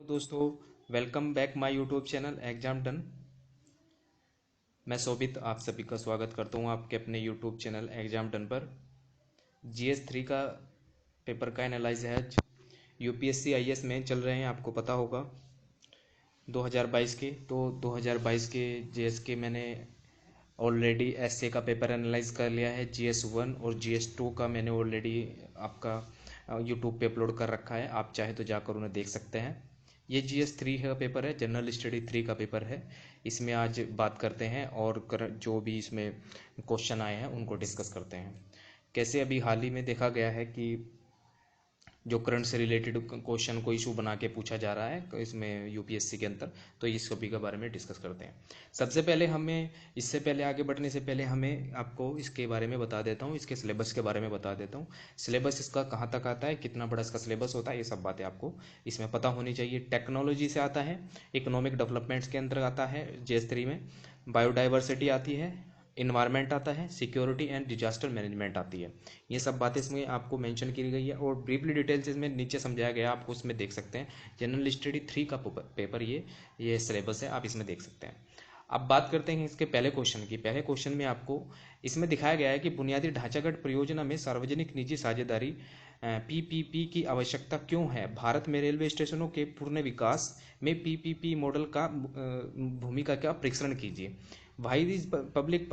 दोस्तों, welcome back my YouTube channel exam done. मैं शोभित आप सभी का स्वागत करता हूं आपके अपने यूट्यूब चैनल एग्जाम डन पर। GS3 का पेपर का एनालाइज है आज। यूपीएससी आईएएस में चल रहे हैं, आपको पता होगा 2022 के। तो 2022 के जीएस के मैंने ऑलरेडी एसए का पेपर एनालाइज कर लिया है। GS1 और GS2 का मैंने ऑलरेडी आपका यूट्यूब पे अपलोड कर रखा है, आप चाहे तो जाकर उन्हें देख सकते हैं। ये GS3 का पेपर है, जनरल स्टडी 3 का पेपर है। इसमें आज बात करते हैं और जो भी इसमें क्वेश्चन आए हैं उनको डिस्कस करते हैं। कैसे अभी हाल ही में देखा गया है कि जो करंट से रिलेटेड क्वेश्चन को इशू बना के पूछा जा रहा है इसमें यूपीएससी के अंदर, तो इस टॉपिक के बारे में डिस्कस करते हैं। सबसे पहले हमें इससे पहले आगे बढ़ने से पहले हमें आपको इसके बारे में बता देता हूँ, इसके सिलेबस के बारे में बता देता हूँ। सिलेबस इसका कहाँ तक आता है, कितना बड़ा इसका सिलेबस होता है, ये सब बातें आपको इसमें पता होनी चाहिए। टेक्नोलॉजी से आता है, इकोनॉमिक डेवलपमेंट्स के अंदर आता है GS3 में। बायोडाइवर्सिटी आती है, इन्वायरमेंट आता है, सिक्योरिटी एंड डिजास्टर मैनेजमेंट आती है। ये सब बातें इसमें आपको मेंशन की गई है और ब्रीफली डिटेल्स इसमें नीचे समझाया गया है, आपको उसमें देख सकते हैं। जनरल स्टडी 3 का पेपर ये सिलेबस है, आप इसमें देख सकते हैं। अब बात करते हैं इसके पहले क्वेश्चन की। पहले क्वेश्चन में आपको इसमें दिखाया गया है कि बुनियादी ढांचागत परियोजना में सार्वजनिक निजी साझेदारी PPP की आवश्यकता क्यों है। भारत में रेलवे स्टेशनों के पूर्ण विकास में PPP मॉडल का भूमिका का परीक्षण कीजिए। Why is public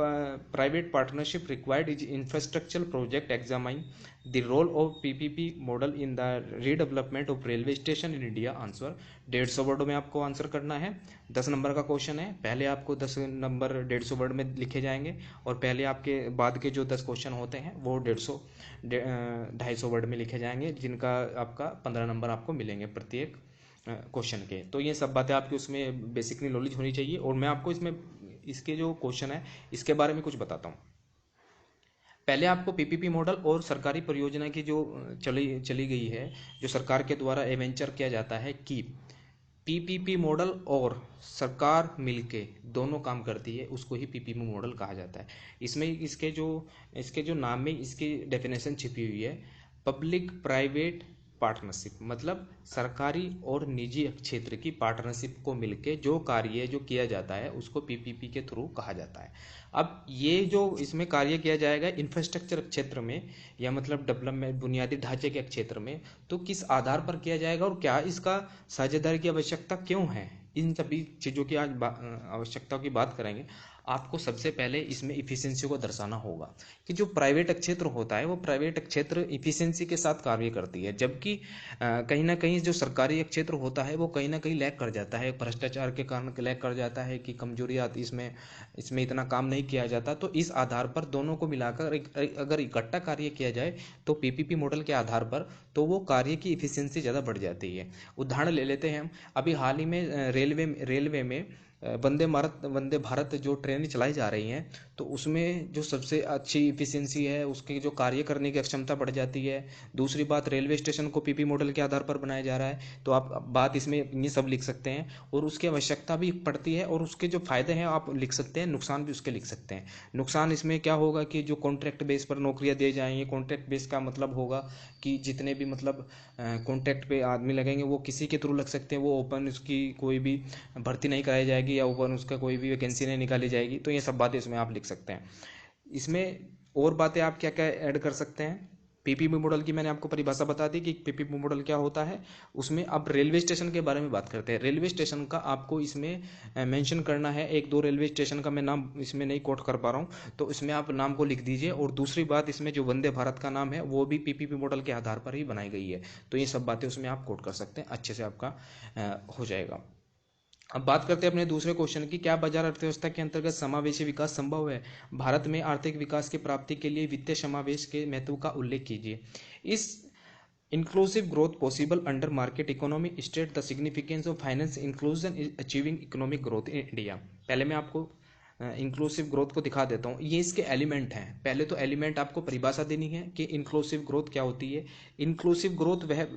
private partnership required is infrastructure project examine the role of PPP model in the redevelopment of railway station in India। Answer 150 word में आपको आंसर करना है। 10 नंबर का क्वेश्चन है। पहले आपको 10 नंबर 150 वर्ड में लिखे जाएंगे और पहले आपके बाद के जो 10 क्वेश्चन होते हैं वो 250 वर्ड में लिखे जाएंगे, जिनका आपका 15 नंबर आपको मिलेंगे प्रत्येक क्वेश्चन के। तो ये सब बातें आपकी उसमें बेसिकली नॉलेज होनी चाहिए। और मैं आपको इसमें इसके जो क्वेश्चन है इसके बारे में कुछ बताता हूँ। पहले आपको PPP मॉडल और सरकारी परियोजना की जो चली गई है, जो सरकार के द्वारा एवेंचर किया जाता है कि PPP मॉडल और सरकार मिलके दोनों काम करती है, उसको ही PPP मॉडल कहा जाता है। इसमें इसके जो नाम में इसकी डेफिनेशन छिपी हुई है, पब्लिक प्राइवेट पार्टनरशिप, मतलब सरकारी और निजी क्षेत्र की पार्टनरशिप को मिलके जो कार्य जो किया जाता है उसको PPP के थ्रू कहा जाता है। अब ये जो इसमें कार्य किया जाएगा इंफ्रास्ट्रक्चर क्षेत्र में, या मतलब डेवलपमेंट बुनियादी ढांचे के क्षेत्र में, तो किस आधार पर किया जाएगा और क्या इसका साझेदारी की आवश्यकता क्यों है, इन सभी चीज़ों की आज आवश्यकताओं की बात करेंगे। आपको सबसे पहले इसमें इफिशिएंसी को दर्शाना होगा कि जो प्राइवेट क्षेत्र होता है वो प्राइवेट क्षेत्र इफिशिएंसी के साथ कार्य करती है, जबकि कहीं ना कहीं जो सरकारी क्षेत्र होता है वो कहीं ना कहीं लैग कर जाता है, भ्रष्टाचार के कारण लैग कर जाता है कि कमजोरी आती इसमें इतना काम नहीं किया जाता। तो इस आधार पर दोनों को मिलाकर अगर इकट्ठा कार्य किया जाए तो PPP मॉडल के आधार पर तो वो कार्य की इफिशिएंसी ज़्यादा बढ़ जाती है। उदाहरण ले लेते हैं हम। अभी हाल ही में रेलवे में वंदे भारत जो ट्रेनें चलाई जा रही हैं, तो उसमें जो सबसे अच्छी इफिशिएंसी है उसकी जो कार्य करने की क्षमता बढ़ जाती है। दूसरी बात, रेलवे स्टेशन को PP मॉडल के आधार पर बनाया जा रहा है, तो आप बात इसमें ये सब लिख सकते हैं। और उसकी आवश्यकता भी पड़ती है और उसके जो फायदे हैं आप लिख सकते हैं, नुकसान भी उसके लिख सकते हैं। नुकसान इसमें क्या होगा कि जो कॉन्ट्रैक्ट बेस पर नौकरियां दी जाएंगी, कॉन्ट्रैक्ट बेस का मतलब होगा कि जितने भी मतलब कॉन्ट्रैक्ट पे आदमी लगेंगे वो किसी के थ्रू लग सकते हैं, वो ओपन उसकी कोई भी भर्ती नहीं कराई जाएगी या ओपन उसका कोई भी वैकेंसी नहीं निकाली जाएगी। तो ये सब बातें इसमें आप लिख सकते हैं। इसमें और बातें आप क्या क्या ऐड कर सकते हैं। PPP मॉडल की मैंने आपको परिभाषा बता दी कि PPP मॉडल क्या होता है। उसमें अब रेलवे स्टेशन के बारे में बात करते हैं। रेलवे स्टेशन का आपको इसमें मेंशन करना है। एक दो रेलवे स्टेशन का मैं नाम इसमें नहीं कोट कर पा रहा हूँ, तो इसमें आप नाम को लिख दीजिए। और दूसरी बात, इसमें जो वंदे भारत का नाम है वो भी PPP मॉडल के आधार पर ही बनाई गई है। तो ये सब बातें उसमें आप कोट कर सकते हैं, अच्छे से आपका हो जाएगा। अब बात करते हैं अपने दूसरे क्वेश्चन की। क्या बाजार अर्थव्यवस्था के अंतर्गत समावेशी विकास संभव है। भारत में आर्थिक विकास की प्राप्ति के लिए वित्तीय समावेश के महत्व का उल्लेख कीजिए। इस inclusive growth possible under market economy state the significance of finance inclusion is achieving economic growth in India. पहले मैं आपको इंक्लूसिव ग्रोथ को दिखा देता हूँ। ये इसके एलिमेंट हैं। पहले तो एलिमेंट आपको परिभाषा देनी है कि इंक्लूसिव ग्रोथ क्या होती है। इंक्लूसिव ग्रोथ वह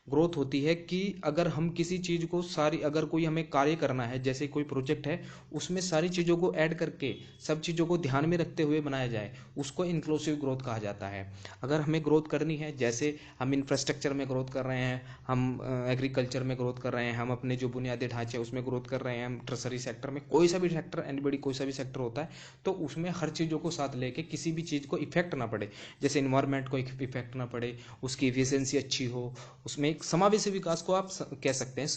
ग्रोथ होती है कि अगर हम किसी चीज़ को सारी, अगर कोई हमें कार्य करना है, जैसे कोई प्रोजेक्ट है, उसमें सारी चीज़ों को ऐड करके सब चीज़ों को ध्यान में रखते हुए बनाया जाए, उसको इंक्लूसिव ग्रोथ कहा जाता है। अगर हमें ग्रोथ करनी है, जैसे हम इंफ्रास्ट्रक्चर में ग्रोथ कर रहे हैं, हम एग्रीकल्चर में ग्रोथ कर रहे हैं, हम अपने जो बुनियादी ढांचे उसमें ग्रोथ कर रहे हैं, हम टर्सरी सेक्टर में, कोई सा भी सेक्टर, एनीबडी कोई सा भी सेक्टर होता है, तो उसमें हर चीज़ों को साथ लेके किसी भी चीज़ को इफेक्ट ना पड़े, जैसे इन्वायरमेंट को इफेक्ट ना पड़े, उसकी एफिशिएंसी अच्छी हो, उसमें एक समावेशी विकास को आप कह सकते हैं,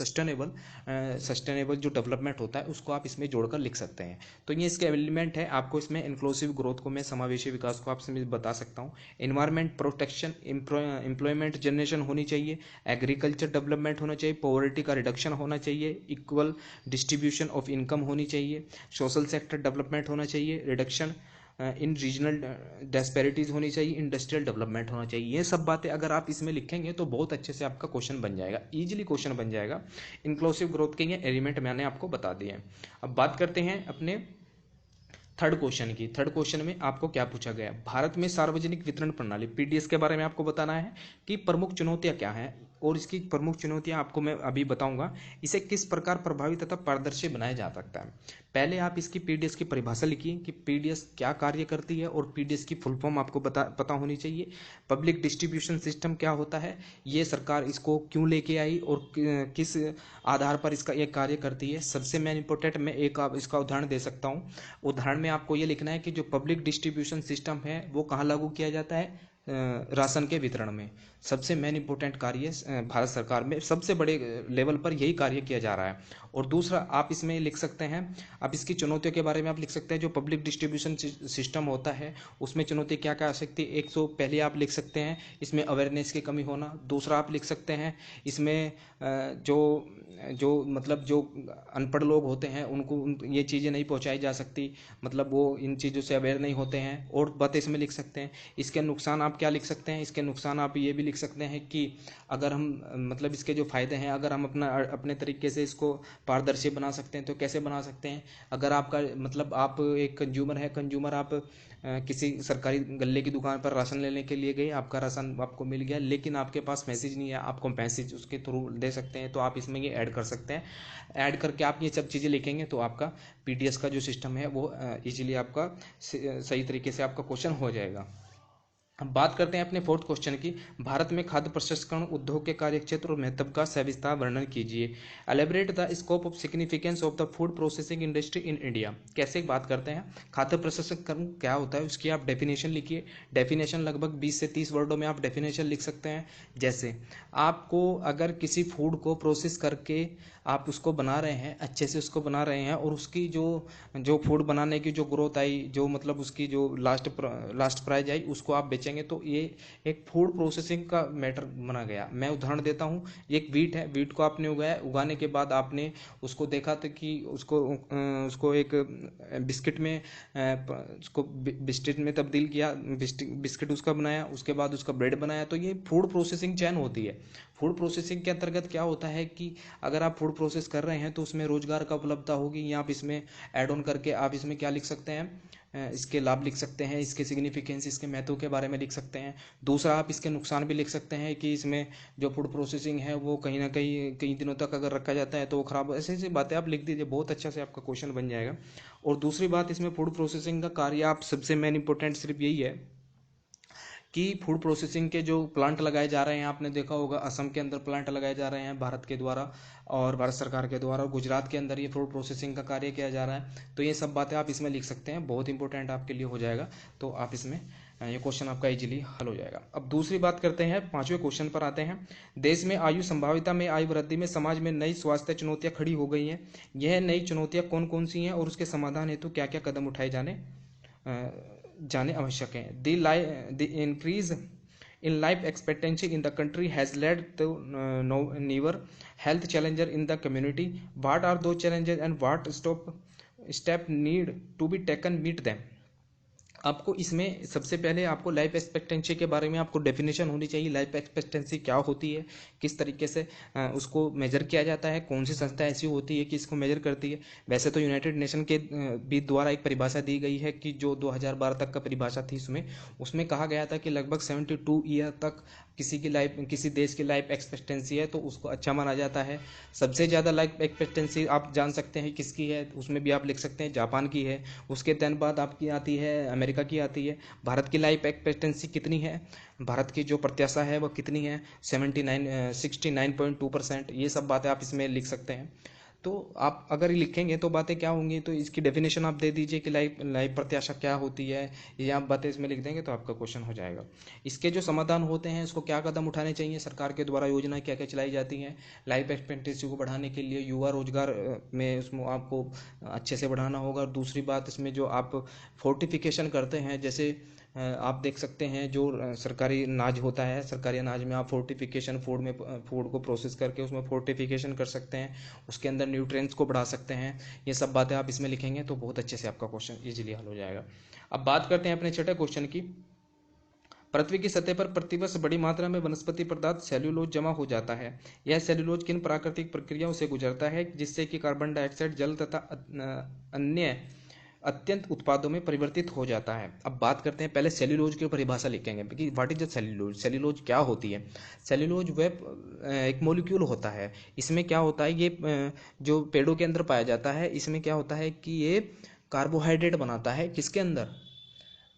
सस्टेनेबल जो डेवलपमेंट होता है उसको आप इसमें जोड़कर लिख सकते हैं। तो ये इसके एलिमेंट है। आपको इसमें इंक्लूसिव ग्रोथ को मैं समावेशी विकास को आपसे बता सकता हूँ। एनवायरमेंट प्रोटेक्शन, एम्प्लॉयमेंट जनरेशन होनी चाहिए, एग्रीकल्चर डेवलपमेंट होना चाहिए, पॉवर्टी का रिडक्शन होना चाहिए, इक्वल डिस्ट्रीब्यूशन ऑफ इनकम होनी चाहिए, सोशल सेक्टर डेवलपमेंट होना चाहिए, रिडक्शन इन रीजनल डिस्पैरिटीज होनी चाहिए, इंडस्ट्रियल डेवलपमेंट होना चाहिए। ये सब बातें अगर आप इसमें लिखेंगे तो बहुत अच्छे से आपका क्वेश्चन बन जाएगा, इजीली क्वेश्चन बन जाएगा। इंक्लूसिव ग्रोथ के ये एलिमेंट मैंने आपको बता दिए हैं। अब बात करते हैं अपने थर्ड क्वेश्चन की। थर्ड क्वेश्चन में आपको क्या पूछा गया? भारत में सार्वजनिक वितरण प्रणाली पीडीएस के बारे में आपको बताना है कि प्रमुख चुनौतियां क्या हैं, और इसकी प्रमुख चुनौतियां आपको मैं अभी बताऊंगा। इसे किस प्रकार प्रभावी तथा पारदर्शी बनाया जा सकता है। पहले आप इसकी पीडीएस की परिभाषा लिखिए कि पीडीएस क्या कार्य करती है, और पीडीएस की फुल फॉर्म आपको पता होनी चाहिए। पब्लिक डिस्ट्रीब्यूशन सिस्टम क्या होता है, ये सरकार इसको क्यों लेके आई और किस आधार पर इसका ये कार्य करती है। सबसे मेन इंपॉर्टेंट, मैं एक इसका उदाहरण दे सकता हूँ। उदाहरण में आपको ये लिखना है कि जो पब्लिक डिस्ट्रीब्यूशन सिस्टम है वो कहाँ लागू किया जाता है, राशन के वितरण में। सबसे मेन इंपॉर्टेंट कार्य भारत सरकार में सबसे बड़े लेवल पर यही कार्य किया जा रहा है। और दूसरा आप इसमें लिख सकते हैं, आप इसकी चुनौतियों के बारे में आप लिख सकते हैं। जो पब्लिक डिस्ट्रीब्यूशन सिस्टम होता है उसमें चुनौती क्या क्या आ सकती है। एक तो पहले आप लिख सकते हैं इसमें अवेयरनेस की कमी होना। दूसरा आप लिख सकते हैं इसमें जो जो मतलब जो अनपढ़ लोग होते हैं उनको ये चीज़ें नहीं पहुंचाई जा सकती, मतलब वो इन चीज़ों से अवेयर नहीं होते हैं। और बातें इसमें लिख सकते हैं। इसके नुकसान आप क्या लिख सकते हैं, इसके नुकसान आप ये भी लिख सकते हैं कि अगर हम मतलब इसके जो फ़ायदे हैं, अगर हम अपने तरीके से इसको पारदर्शी बना सकते हैं तो कैसे बना सकते हैं। अगर आपका मतलब आप एक कंज्यूमर है, कंज्यूमर आप किसी सरकारी गल्ले की दुकान पर राशन लेने के लिए गए, आपका राशन आपको मिल गया, लेकिन आपके पास मैसेज नहीं है, आपको मैसेज उसके थ्रू दे सकते हैं, तो आप इसमें ये ऐड कर सकते हैं। ऐड करके आप ये सब चीज़ें लिखेंगे तो आपका पीडीएस का जो सिस्टम है वो इजीली आपका सही तरीके से आपका क्वेश्चन हो जाएगा। अब बात करते हैं अपने फोर्थ क्वेश्चन की। भारत में खाद्य प्रसंस्करण उद्योग के कार्यक्षेत्र और महत्व का सविस्तार वर्णन कीजिए। Elaborate the scope of significance of the food processing industry in India. कैसे बात करते हैं, खाद्य प्रसंस्करण क्या होता है उसकी आप डेफिनेशन लिखिए। डेफिनेशन लगभग 20 से 30 वर्डों में आप डेफिनेशन लिख सकते हैं। जैसे आपको अगर किसी फूड को प्रोसेस करके आप उसको बना रहे हैं, अच्छे से उसको बना रहे हैं, और उसकी जो जो फूड बनाने की जो ग्रोथ आई, जो मतलब उसकी जो लास्ट प्राइज आई, उसको आप बेचेंगे, तो ये एक फूड प्रोसेसिंग का मैटर बना गया। मैं उदाहरण देता हूँ, एक वीट है, वीट को आपने उगाया, उगाने के बाद आपने उसको देखा था कि उसको एक बिस्किट में उसको बिस्किट में तब्दील किया, बिस्किट उसका बनाया, उसके बाद उसका ब्रेड बनाया, तो ये फूड प्रोसेसिंग चेन होती है। फूड प्रोसेसिंग के अंतर्गत क्या होता है कि अगर आप फूड प्रोसेस कर रहे हैं तो उसमें रोजगार का उपलब्धता होगी, या आप इसमें ऐड ऑन करके आप इसमें क्या लिख सकते हैं, इसके लाभ लिख सकते हैं, इसके सिग्निफिकेंस, इसके महत्व के बारे में लिख सकते हैं। दूसरा आप इसके नुकसान भी लिख सकते हैं कि इसमें जो फूड प्रोसेसिंग है वो कहीं ना कहीं कई दिनों तक अगर रखा जाता है तो वो खराब, ऐसी ऐसी बातें आप लिख दीजिए, बहुत अच्छा से आपका क्वेश्चन बन जाएगा। और दूसरी बात, इसमें फूड प्रोसेसिंग का कार्य आप सबसे मेन इंपॉर्टेंट सिर्फ यही है कि फूड प्रोसेसिंग के जो प्लांट लगाए जा रहे हैं, आपने देखा होगा असम के अंदर प्लांट लगाए जा रहे हैं भारत के द्वारा, और भारत सरकार के द्वारा, और गुजरात के अंदर ये फूड प्रोसेसिंग का कार्य किया जा रहा है। तो ये सब बातें आप इसमें लिख सकते हैं, बहुत इंपॉर्टेंट आपके लिए हो जाएगा। तो आप इसमें ये क्वेश्चन आपका इजीली हल हो जाएगा। अब दूसरी बात करते हैं, पांचवें क्वेश्चन पर आते हैं। देश में आयु संभाव्यता में आयु वृद्धि में समाज में नई स्वास्थ्य चुनौतियां खड़ी हो गई हैं। यह नई चुनौतियां कौन कौन सी हैं और उसके समाधान हेतु क्या क्या कदम उठाए जाने आवश्यक है। The increase in life expectancy in the country has led to newer health challenges in the community. What are those challenges and what step need to be taken meet them? आपको इसमें सबसे पहले आपको लाइफ एक्सपेक्टेंसी के बारे में आपको definition होनी चाहिए। लाइफ एक्सपेक्टेंसी क्या होती है, किस तरीके से उसको मेजर किया जाता है, कौन सी संस्था ऐसी होती है कि इसको मेजर करती है। वैसे तो यूनाइटेड नेशन के भी द्वारा एक परिभाषा दी गई है कि जो 2012 तक का परिभाषा थी, उसमें कहा गया था कि लगभग 72 ईयर तक किसी देश की लाइफ एक्सपेक्टेंसी है तो उसको अच्छा माना जाता है। सबसे ज़्यादा लाइफ एक्सपेक्टेंसी आप जान सकते हैं किसकी है, उसमें भी आप लिख सकते हैं जापान की है। उसके 10 बाद आपकी आती है अमेरिका की आती है। भारत की लाइफ एक्सपेक्टेंसी कितनी है, भारत की जो प्रत्याशा है वो कितनी है, 69.2%। ये सब बातें आप इसमें लिख सकते हैं। तो आप अगर लिखेंगे तो बातें क्या होंगी, तो इसकी डेफिनेशन आप दे दीजिए कि लाइफ लाइफ प्रत्याशा क्या होती है, ये आप बातें इसमें लिख देंगे तो आपका क्वेश्चन हो जाएगा। इसके जो समाधान होते हैं, इसको क्या कदम उठाने चाहिए, सरकार के द्वारा योजनाएं क्या क्या चलाई जाती हैं लाइफ एक्सपेक्टेंसी को बढ़ाने के लिए, युवा रोजगार में उसमें आपको अच्छे से बढ़ाना होगा। दूसरी बात, इसमें जो आप फोर्टिफिकेशन करते हैं, जैसे आप देख सकते हैं जो सरकारी अनाज होता है, सरकारी अनाज में आप फोर्टिफिकेशन फूड को प्रोसेस करके उसमें फोर्टिफिकेशन कर सकते हैं, उसके अंदर न्यूट्रिएंट्स को बढ़ा सकते हैं। ये सब बातें आप इसमें लिखेंगे तो बहुत अच्छे से आपका क्वेश्चन इजीली हल हो जाएगा। अब बात करते हैं अपने छठे क्वेश्चन की। पृथ्वी की सतह पर प्रतिवर्ष बड़ी मात्रा में वनस्पति पदार्थ सेल्यूलोज जमा हो जाता है। यह सेल्यूलोज किन प्राकृतिक प्रक्रियाओं से गुजरता है जिससे कि कार्बन डाइऑक्साइड, जल तथा अन्य अत्यंत उत्पादों में परिवर्तित हो जाता है। अब बात करते हैं, पहले सेल्यूलोज की परिभाषा लिखेंगे कि what is the cellulose. Cellulose क्या होती है। सेल्यूलोज वह एक मॉलिक्यूल होता है। इसमें क्या होता है, ये जो पेड़ों के अंदर पाया जाता है, इसमें क्या होता है कि ये कार्बोहाइड्रेट बनाता है। किसके अंदर,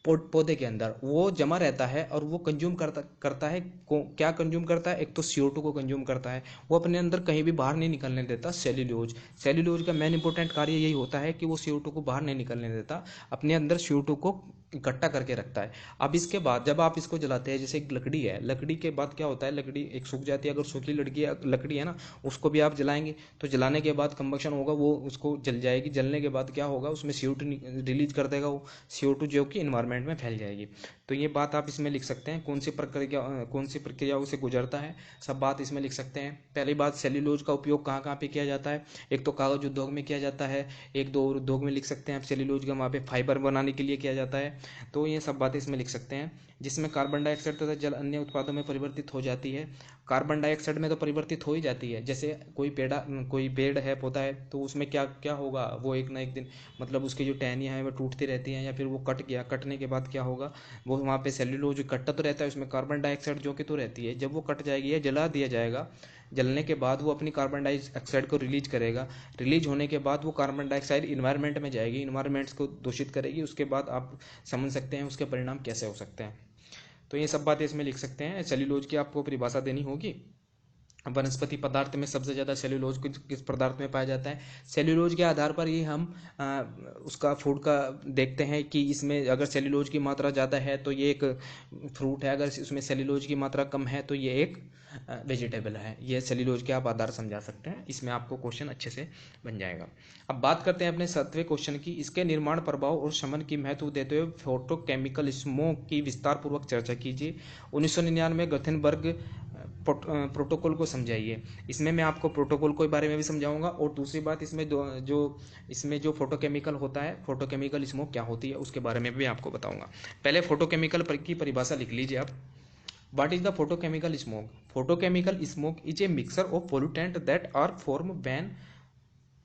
पौधे के अंदर वो जमा रहता है और वो कंज्यूम करता है क्या कंज्यूम करता है, एक तो CO2 को कंज्यूम करता है, वो अपने अंदर कहीं भी बाहर नहीं निकलने देता। सेल्यूलोज सेल्यूलोज का मेन इंपॉर्टेंट कार्य यही होता है कि वो CO2 को बाहर नहीं निकलने देता, अपने अंदर CO2 को इकट्ठा करके रखता है। अब इसके बाद जब आप इसको जलाते हैं, जैसे एक लकड़ी है, लकड़ी के बाद क्या होता है, लकड़ी एक सूख जाती है, अगर सूखी लकड़ी है ना, उसको भी आप जलाएंगे तो जलाने के बाद कंबक्शन होगा, वो उसको जल जाएगी। जलने के बाद क्या होगा, उसमें CO2 रिलीज कर देगा, वो CO2 जो कि इन्वायरमेंट में फैल जाएगी। तो ये बात आप इसमें लिख सकते हैं, कौन सी प्रक्रियाओं से गुजरता है, सब बात इसमें लिख सकते हैं। पहली बात, सेल्यूलोज का उपयोग कहाँ कहाँ पे किया जाता है, एक तो कागज उद्योग में किया जाता है, एक दो और उद्योग में लिख सकते हैं आप सेल्यूलोज का, वहाँ पे फाइबर बनाने के लिए किया जाता है। तो ये सब बातें इसमें लिख सकते हैं। जिसमें कार्बन डाइऑक्साइड तथा जल अन्य उत्पादों में परिवर्तित हो जाती है। कार्बन डाइऑक्साइड में तो परिवर्तित हो ही जाती है। जैसे कोई पेड़ है, पौधा है, तो उसमें क्या क्या होगा, वो एक ना एक दिन मतलब उसकी जो टहनियाँ हैं वो टूटती रहती हैं, या फिर वो कट गया, कटने के बाद क्या होगा, वो वहाँ पे सेल्यूलोज कटता तो रहता है, उसमें कार्बन डाइऑक्साइड जो कि तो रहती है। जब वो कट जाएगी या जला दिया जाएगा, जलने के बाद वो अपनी कार्बन डाइऑक्साइड को रिलीज करेगा। रिलीज होने के बाद वो कार्बन डाइऑक्साइड इन्वायरमेंट में जाएगी, इन्वायरमेंट्स को दूषित करेगी। उसके बाद आप समझ सकते हैं उसके परिणाम कैसे हो सकते हैं। तो ये सब बातें इसमें लिख सकते हैं। सेल्यूलोज की आपको परिभाषा देनी होगी। वनस्पति पदार्थ में सबसे ज़्यादा सेल्यूलोज किस पदार्थ में पाया जाता है। सेल्यूलोज के आधार पर ही हम उसका फूड का देखते हैं कि इसमें अगर सेल्यूलोज की मात्रा ज़्यादा है तो ये एक फ्रूट है, अगर इसमें सेल्यूलोज की मात्रा कम है तो ये एक वेजिटेबल है। ये सेल्यूलोज के आप आधार समझा सकते हैं, इसमें आपको क्वेश्चन अच्छे से बन जाएगा। अब बात करते हैं अपने 7वें क्वेश्चन की। इसके निर्माण, प्रभाव और शमन की महत्व देते हुए फोटोकेमिकल स्मोक की विस्तार पूर्वक चर्चा कीजिए। 1999 गथेनबर्ग प्रोटोकॉल को समझाइए। इसमें मैं आपको प्रोटोकॉल के बारे में भी समझाऊंगा, और दूसरी बात इसमें इसमें जो फोटोकेमिकल होता है, फोटोकेमिकल स्मोक क्या होती है, उसके बारे में भी आपको बताऊंगा। पहले फोटोकेमिकल की परिभाषा लिख लीजिए आप। What is the photochemical smoke? Photochemical smoke is a mixture of pollutants that are formed when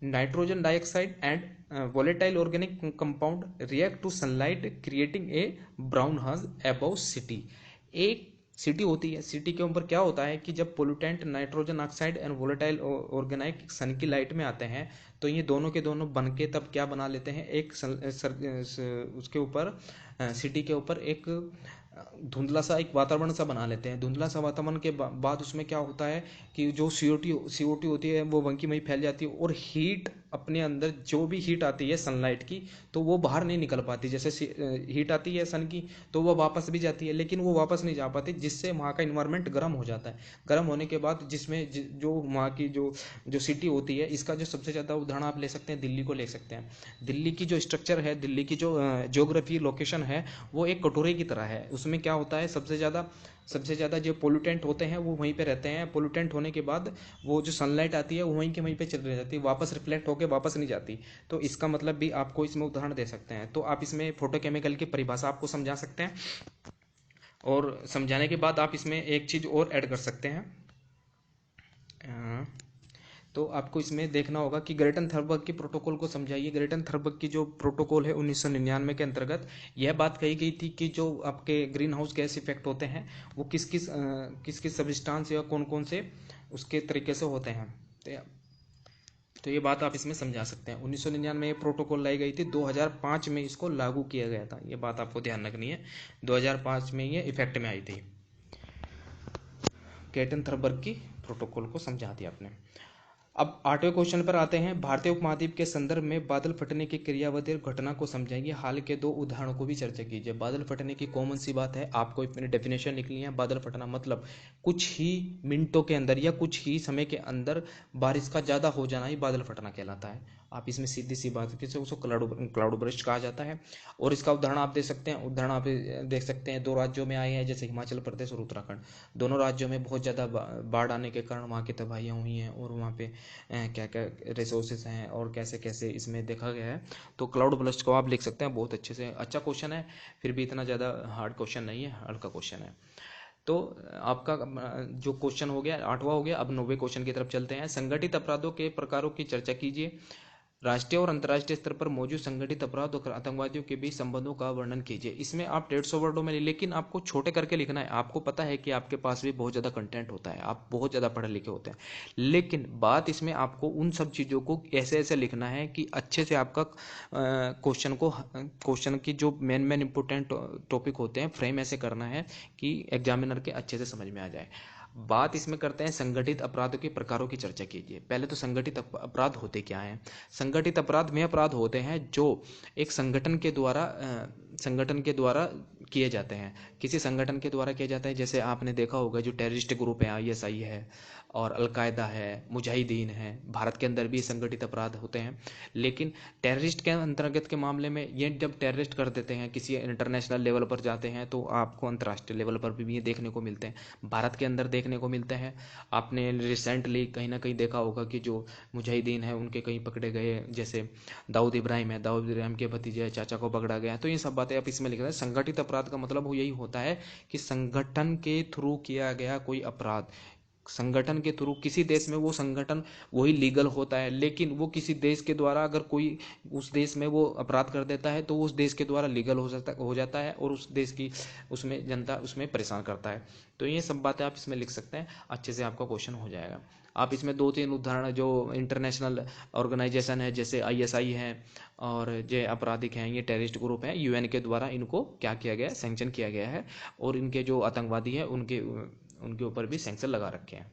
nitrogen dioxide and volatile organic compound react to sunlight, creating a brown haze above city. एक city होती है, city के ऊपर क्या होता है कि जब pollutant nitrogen oxide and volatile organic sun की लाइट में आते हैं तो ये दोनों के दोनों बन के तब क्या बना लेते हैं, एक उसके ऊपर सिटी के ऊपर एक धुंधला सा एक वातावरण सा बना लेते हैं। धुंधला सा वातावरण के बाद उसमें क्या होता है कि जो CO2 होती है वो वहीं की वहीं फैल जाती है, और हीट अपने अंदर जो भी हीट आती है सनलाइट की तो वो बाहर नहीं निकल पाती। जैसे हीट आती है सन की तो वो वापस भी जाती है, लेकिन वो वापस नहीं जा पाती, जिससे वहाँ का इन्वायरमेंट गर्म हो जाता है। गर्म होने के बाद जिसमें जो वहाँ की जो सिटी होती है, इसका जो सबसे ज़्यादा उदाहरण आप ले सकते हैं, दिल्ली को ले सकते हैं। दिल्ली की जो स्ट्रक्चर है, दिल्ली की जो ज्योग्राफी लोकेशन है, वो एक कटोरे की तरह है। उसमें क्या होता है, सबसे ज़्यादा जो पोल्यूटेंट होते हैं वो वहीं पे रहते हैं। पोल्यूटेंट होने के बाद वो जो सनलाइट आती है वो वहीं के वहीं पे चल रही जाती है, वापस रिफ्लेक्ट होकर वापस नहीं जाती। तो इसका मतलब भी आपको इसमें उदाहरण दे सकते हैं। तो आप इसमें फोटोकेमिकल की परिभाषा आपको समझा सकते हैं, और समझाने के बाद आप इसमें एक चीज़ और ऐड कर सकते हैं। तो आपको इसमें देखना होगा कि ग्रेटन थर्बर्ग की प्रोटोकॉल को समझाइए। ग्रेटन थर्बर्ग की जो प्रोटोकॉल है 1999 के अंतर्गत यह बात कही गई थी कि जो आपके ग्रीन हाउस गैस इफेक्ट होते हैं वो किस किस सब्सटेंस या कौन कौन से उसके तरीके से होते हैं। तो ये बात आप इसमें समझा सकते हैं। 1999 में ये प्रोटोकॉल लाई गई थी, 2005 में इसको लागू किया गया था। ये बात आपको ध्यान रखनी है, 2005 में ये इफेक्ट में आई थी। ग्रेटन थर्बर्ग की प्रोटोकॉल को समझा दिया आपने। अब 8वें क्वेश्चन पर आते हैं। भारतीय उपमहाद्वीप के संदर्भ में बादल फटने की क्रियाविधि और घटना को समझाइए। हाल के 2 उदाहरणों को भी चर्चा कीजिए। बादल फटने की कॉमन सी बात है, आपको अपनी डेफिनेशन लिखनी है। बादल फटना मतलब कुछ ही मिनटों के अंदर या कुछ ही समय के अंदर बारिश का ज़्यादा हो जाना ही बादल फटना कहलाता है। आप इसमें सीधी सी बात किसे उसको क्लाउड बर्स्ट कहा जाता है। और इसका उदाहरण आप दे सकते हैं। उदाहरण आप देख सकते हैं 2 राज्यों में आए हैं, जैसे हिमाचल प्रदेश और उत्तराखंड। दोनों राज्यों में बहुत ज़्यादा बाढ़ आने के कारण वहाँ की तबाहियाँ हुई हैं और वहाँ पे क्या क्या रिसोर्सेज हैं और कैसे कैसे इसमें देखा गया है। तो क्लाउड बर्स्ट को आप लिख सकते हैं बहुत अच्छे से। अच्छा क्वेश्चन है, फिर भी इतना ज़्यादा हार्ड क्वेश्चन नहीं है, हल्का क्वेश्चन है। तो आपका जो क्वेश्चन हो गया 8वां हो गया। अब 9वें क्वेश्चन की तरफ चलते हैं। संगठित अपराधों के प्रकारों की चर्चा कीजिए। राष्ट्रीय और अंतर्राष्ट्रीय स्तर पर मौजूद संगठित अपराध और आतंकवादियों के बीच संबंधों का वर्णन कीजिए। इसमें आप 150 वर्डों में, लेकिन आपको छोटे करके लिखना है। आपको पता है कि आपके पास भी बहुत ज़्यादा कंटेंट होता है, आप बहुत ज़्यादा पढ़े लिखे होते हैं, लेकिन बात इसमें आपको उन सब चीज़ों को ऐसे ऐसे लिखना है कि अच्छे से आपका क्वेश्चन की जो मेन इंपॉर्टेंट टॉपिक होते हैं फ्रेम ऐसे करना है कि एग्जामिनर के अच्छे से समझ में आ जाए। बात इसमें करते हैं संगठित अपराधों के प्रकारों की चर्चा कीजिए। पहले तो संगठित अपराध होते क्या हैं। संगठित अपराध में अपराध होते हैं जो एक संगठन के द्वारा किए जाते हैं। किसी संगठन के द्वारा किया जाता है, जैसे आपने देखा होगा जो टेररिस्ट ग्रुप है, आईएसआई है और अलकायदा है, मुजाहिदीन है। भारत के अंदर भी संगठित अपराध होते हैं, लेकिन टेररिस्ट के अंतर्गत के मामले में ये जब टेररिस्ट कर देते हैं किसी इंटरनेशनल लेवल पर जाते हैं तो आपको अंतर्राष्ट्रीय लेवल पर भी ये देखने को मिलते हैं, भारत के अंदर देखने को मिलते हैं। आपने रिसेंटली कहीं ना कहीं देखा होगा कि जो मुजाहिदीन है उनके कहीं पकड़े गए, जैसे दाऊद इब्राहिम है, दाऊद इब्राहिम के भतीजे चाचा को पकड़ा गया। तो ये सब बातें आप इसमें लिख रहे हैं। संगठित अपराध का मतलब यही होता है कि संगठन के थ्रू किया गया कोई अपराध। संगठन के थ्रू किसी देश में वो संगठन वही लीगल होता है, लेकिन वो किसी देश के द्वारा अगर कोई उस देश में वो अपराध कर देता है तो उस देश के द्वारा लीगल हो जाता है और उस देश की उसमें जनता उसमें परेशान करता है। तो ये सब बातें आप इसमें लिख सकते हैं, अच्छे से आपका क्वेश्चन हो जाएगा। आप इसमें 2-3 उदाहरण जो इंटरनेशनल ऑर्गेनाइजेशन है जैसे आईएसआई है और जो आपराधिक हैं, ये टेररिस्ट ग्रुप हैं, यूएन के द्वारा इनको क्या किया गया है, सैंक्शन किया गया है और इनके जो आतंकवादी हैं उनके ऊपर भी सैंक्शन लगा रखे हैं।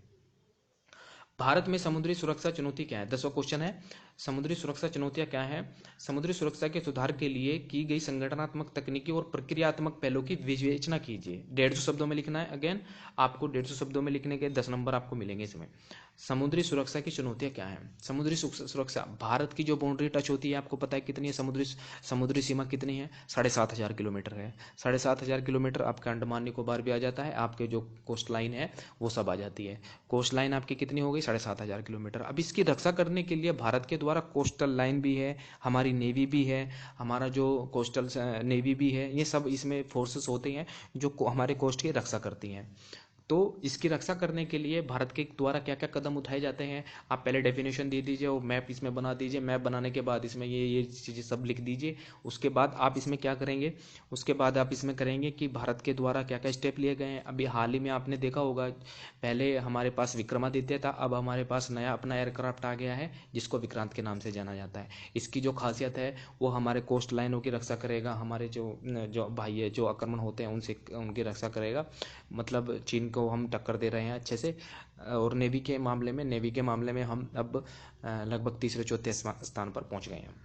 भारत में समुद्री सुरक्षा चुनौती क्या है। 10वां क्वेश्चन है, समुद्री सुरक्षा चुनौतियां क्या है। समुद्री सुरक्षा के सुधार के लिए की गई संगठनात्मक, तकनीकी और प्रक्रियात्मक पहलों की विवेचना कीजिए। 150 शब्दों में लिखना है। अगेन आपको 150 शब्दों में लिखने के 10 नंबर आपको मिलेंगे इसमें। समुद्री सुरक्षा की चुनौतियां क्या है। समुद्री सुरक्षा, भारत की जो बाउंड्री टच होती है आपको पता है कितनी है, समुद्री सीमा कितनी है, 7,500 किलोमीटर है। 7,500 किलोमीटर आपका अंडमान निकोबार भी आ जाता है, आपके जो कोस्ट लाइन है वो सब आ जाती है। कोस्ट लाइन आपकी कितनी हो गई, 7,500 किलोमीटर। अब इसकी रक्षा करने के लिए भारत के द्वारा कोस्टल लाइन भी है, हमारी नेवी भी है, हमारा जो कोस्टल नेवी भी है, ये सब इसमें फोर्सेस होते हैं जो हमारे कोस्ट की रक्षा करती हैं। तो इसकी रक्षा करने के लिए भारत के द्वारा क्या क्या कदम उठाए जाते हैं, आप पहले डेफिनेशन दे दीजिए और मैप इसमें बना दीजिए। मैप बनाने के बाद इसमें ये चीज़ें सब लिख दीजिए। उसके बाद आप इसमें क्या करेंगे, उसके बाद आप इसमें करेंगे कि भारत के द्वारा क्या क्या स्टेप लिए गए हैं। अभी हाल ही में आपने देखा होगा, पहले हमारे पास विक्रमादित्य था, अब हमारे पास नया अपना एयरक्राफ्ट आ गया है जिसको विक्रांत के नाम से जाना जाता है। इसकी जो खासियत है वो हमारे कोस्ट लाइनों की रक्षा करेगा, हमारे जो भाई है जो आक्रमण होते हैं उनसे उनकी रक्षा करेगा। मतलब चीन को हम टक्कर दे रहे हैं अच्छे से। और नेवी के मामले में हम अब लगभग तीसरे चौथे स्थान पर पहुंच गए हैं।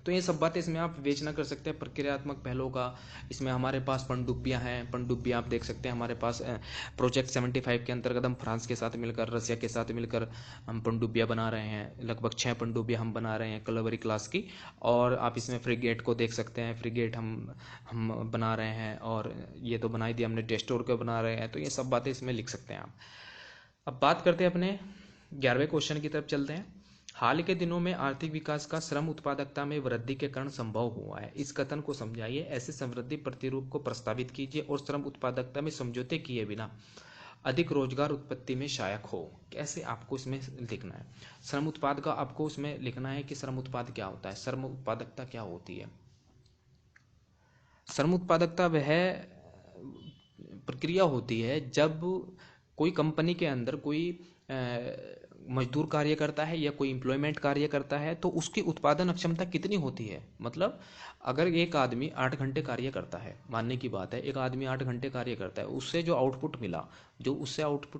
तो ये सब बातें इसमें आप विवेचना कर सकते हैं प्रक्रियात्मक पहलों का। इसमें हमारे पास पनडुब्बियां हैं, पनडुब्बियां आप देख सकते हैं हमारे पास। प्रोजेक्ट 75 के अंतर्गत हम फ्रांस के साथ मिलकर, रसिया के साथ मिलकर हम पनडुब्बियां बना रहे हैं। लगभग 6 पनडुब्बियां हम बना रहे हैं कलवरी क्लास की। और आप इसमें फ्रिगेट को देख सकते हैं, फ्रिगेट हम बना रहे हैं। और ये तो बना ही दिया हमने, डेस्टोर को बना रहे हैं। तो ये सब बातें इसमें लिख सकते हैं आप। अब बात करते हैं अपने 11वें क्वेश्चन की तरफ चलते हैं। हाल के दिनों में आर्थिक विकास का श्रम उत्पादकता में वृद्धि के कारण संभव हुआ है। इस कथन को समझाइए। ऐसे समृद्धि प्रतिरूप को प्रस्तावित कीजिए और श्रम उत्पादकता में समझौते किए बिना अधिक रोजगार उत्पत्ति में सहायक हो। कैसे आपको इसमें लिखना है? श्रम उत्पाद का आपको इसमें लिखना है कि श्रम उत्पाद क्या होता है, श्रम उत्पादकता क्या होती है। श्रम उत्पादकता वह प्रक्रिया होती है जब कोई कंपनी के अंदर कोई मजदूर कार्य करता है या कोई एम्प्लॉयमेंट कार्य करता है तो उसकी उत्पादन क्षमता कितनी होती है। मतलब अगर एक आदमी 8 घंटे कार्य करता है, मानने की बात है, एक आदमी 8 घंटे कार्य करता है, उससे जो आउटपुट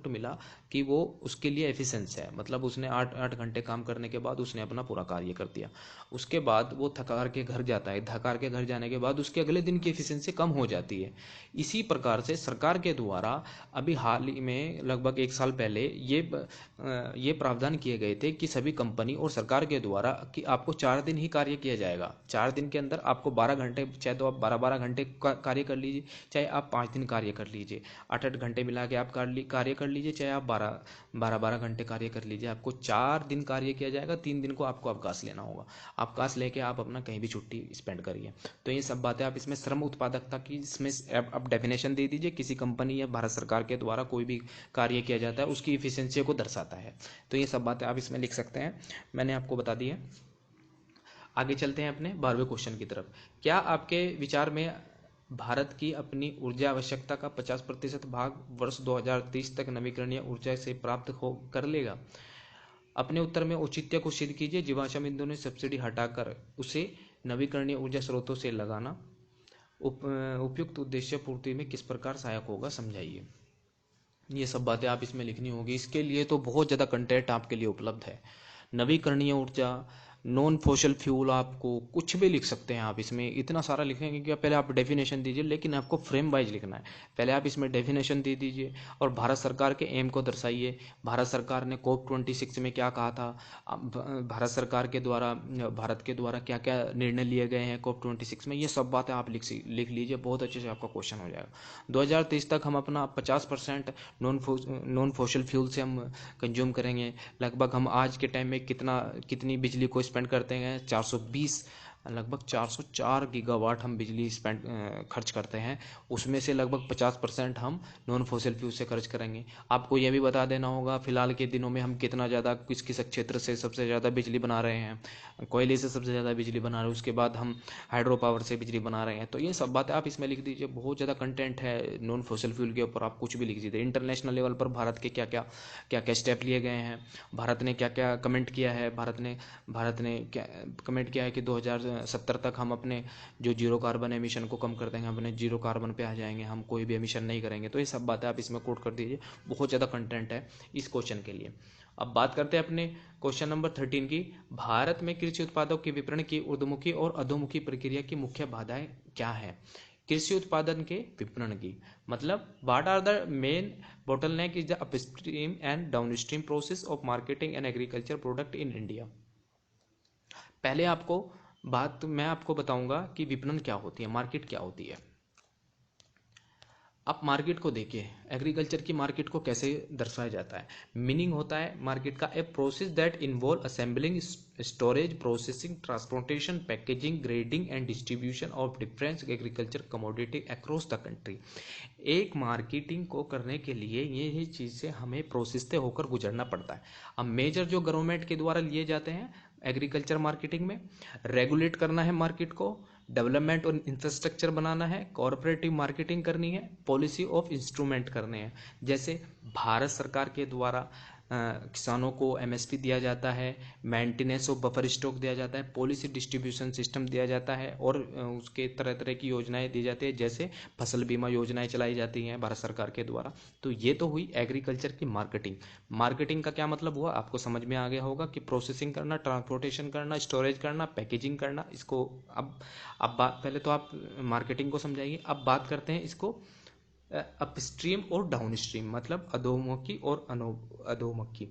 मिला कि वो उसके लिए एफिशिएंस है, मतलब उसने 8 घंटे काम करने के बाद उसने अपना पूरा कार्य कर दिया, उसके बाद वो थकार के घर जाता है, थकार के घर जाने के बाद उसके अगले दिन की एफिशिएंसी कम हो जाती है। इसी प्रकार से सरकार के द्वारा अभी हाल ही में लगभग 1 साल पहले ये प्रावधान किए गए थे कि सभी कंपनी और सरकार के द्वारा कि आपको 4 दिन ही कार्य किया जाएगा, 4 दिन के अंदर आपको 12 घंटे, चाहे तो आप 12 घंटे कार्य कर लीजिए, चाहे आप 5 दिन कार्य कर लीजिए, 8 घंटे मिला के आप कार्य कर लीजिए, चाहे आप 12 घंटे कार्य कर लीजिए, आपको 4 दिन कार्य किया जाएगा, 3 दिन को आपको अवकाश लेना होगा। अवकाश लेके आप अपना कहीं भी छुट्टी स्पेंड करिए। तो ये सब बातें आप इसमें श्रम उत्पादकता की इसमें आप डेफिनेशन दे दीजिए। किसी कंपनी या भारत सरकार के द्वारा कोई भी कार्य किया जाता है उसकी इफिशियंसी को दर्शाता है। तो ये सब बातें आप इसमें लिख सकते हैं, मैंने आपको बता दी है। आगे चलते हैं अपने 12वें क्वेश्चन की तरफ। क्या आपके विचार में भारत की अपनी ऊर्जा आवश्यकता का 50% भाग वर्ष 2030 तक नवीकरणीय ऊर्जा से प्राप्त कर लेगा? अपने उत्तर में औचित्य को सिद्ध कीजिए। जीवाश्म ईंधनों ने सब्सिडी हटाकर उसे नवीकरणीय ऊर्जा स्रोतों से लगाना उपयुक्त उद्देश्य पूर्ति में किस प्रकार सहायक होगा, समझाइए। ये सब बातें आप इसमें लिखनी होगी। इसके लिए तो बहुत ज़्यादा कंटेंट आपके लिए उपलब्ध है। नवीकरणीय ऊर्जा, नॉन फॉसिल फ्यूल, आपको कुछ भी लिख सकते हैं आप इसमें, इतना सारा लिखेंगे कि पहले आप डेफिनेशन दीजिए, लेकिन आपको फ्रेम वाइज लिखना है। पहले आप इसमें डेफिनेशन दे दीजिए और भारत सरकार के एम को दर्शाइए। भारत सरकार ने COP26 में क्या कहा था, भारत सरकार के द्वारा, भारत के द्वारा क्या क्या निर्णय लिए गए हैं COP26 में, ये सब बातें आप लिख लीजिए। बहुत अच्छे से आपका क्वेश्चन हो जाएगा। 2030 तक हम अपना 50% नॉन फॉसिल फ्यूल से हम कंज्यूम करेंगे। लगभग हम आज के टाइम में कितनी बिजली को स्पेंड करते हैं, 420, लगभग 404 गीगावाट हम बिजली खर्च करते हैं। उसमें से लगभग 50% हम नॉन फॉसिल फ्यूल से खर्च करेंगे। आपको यह भी बता देना होगा फिलहाल के दिनों में हम कितना ज़्यादा किस किस क्षेत्र से सबसे ज़्यादा बिजली बना रहे हैं। कोयले से सबसे ज़्यादा बिजली बना रहे हैं, उसके बाद हम हाइड्रो पावर से बिजली बना रहे हैं। तो ये सब बातें आप इसमें लिख दीजिए। बहुत ज़्यादा कंटेंट है नॉन फॉसिल फ्यूल के ऊपर, आप कुछ भी लिख दीजिए। इंटरनेशनल लेवल पर भारत के क्या क्या स्टेप लिए गए हैं, भारत ने क्या क्या कमेंट किया है, भारत ने क्या कमेंट किया है कि 2070 तक हम अपने जो जीरो कार्बन एमिशन को कम कर देंगे, अपने जीरो कार्बन पे आ जाएंगे, हम कोई भी एमिशन नहीं करेंगे। तो ये सब बातें आप इसमें कोट कर दीजिए। बहुत ज़्यादा कंटेंट है इस क्वेश्चन के लिए। अब बात करते हैं अपने क्वेश्चन नंबर 13 की। भारत में कृषि उत्पादों के विपणन की ऊर्ध्वमुखी और अधोमुखी प्रक्रिया की मुख्य बाधाएं क्या है? कृषि उत्पादन के विपणन की मतलब what are the main bottleneck is the upstream and downstream process of marketing and agriculture product in India. पहले मैं आपको बताऊंगा कि विपणन क्या होती है, मार्केट क्या होती है। आप मार्केट को देखिए, एग्रीकल्चर की मार्केट को कैसे दर्शाया जाता है। मीनिंग होता है मार्केट का a process that involve assembling, storage, processing, transportation, packaging, grading and distribution of different agriculture commodity across the country. एक मार्केटिंग को करने के लिए ये चीज़ से हमें प्रोसेस से होकर गुजरना पड़ता है। अब मेजर जो गवर्नमेंट के द्वारा लिए जाते हैं एग्रीकल्चर मार्केटिंग में, रेगुलेट करना है मार्केट को, डेवलपमेंट और इंफ्रास्ट्रक्चर बनाना है, कॉरपोरेटिव मार्केटिंग करनी है, पॉलिसी ऑफ इंस्ट्रूमेंट करने हैं। जैसे भारत सरकार के द्वारा किसानों को एमएसपी दिया जाता है, मेंटेनेंस ऑफ बफर स्टॉक दिया जाता है, पॉलिसी डिस्ट्रीब्यूशन सिस्टम दिया जाता है और उसके तरह तरह की योजनाएं दी जाती है। जैसे फसल बीमा योजनाएं चलाई जाती हैं भारत सरकार के द्वारा। तो ये तो हुई एग्रीकल्चर की मार्केटिंग। मार्केटिंग का क्या मतलब हुआ, आपको समझ में आ गया होगा कि प्रोसेसिंग करना, ट्रांसपोर्टेशन करना, स्टोरेज करना, पैकेजिंग करना। इसको अब पहले तो आप मार्केटिंग को समझाइए। अब बात करते हैं इसको अपस्ट्रीम और डाउनस्ट्रीम, मतलब अधोमुखी और अधोमुखी।